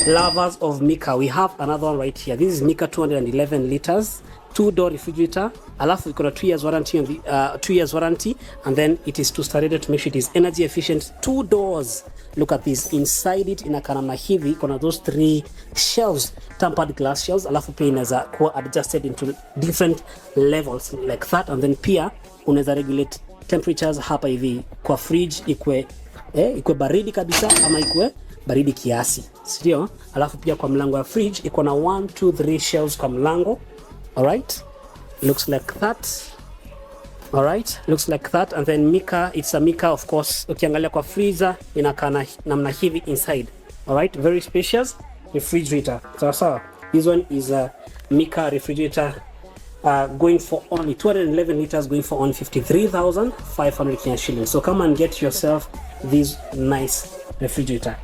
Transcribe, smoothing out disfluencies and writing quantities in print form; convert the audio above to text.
lovers of MIKA, we have another one right here. This is MIKA 211 liters, 2-door refrigerator. Alafu iko na 2 years warranty on the 2 years warranty, and then it is two-star rated to make sure it is energy efficient. 2 doors. Look at this. Inside it inakaa namna hivi, iko na those 3 shelves, tempered glass shelves. Alafu pia inaweza kuwa adjusted into different levels like that, and then pia unaweza regulate temperatures hapa hivi kwa fridge ikwe baridi kabisa ama ikwe baridi kiasi, sio? Alafu pia kwa mlango wa fridge iko na 1 2 3 shelves kwa mlango. All right, looks like that. All right, looks like that. And then MIKA, it's a MIKA, of course. Ukiangalia kwa freezer inakaa namna hivi inside. All right, very spacious refrigerator. So this one is a MIKA refrigerator, going for only 211 liters, going for only 53,500 Kenya shillings. So come and get yourself this nice refrigerator.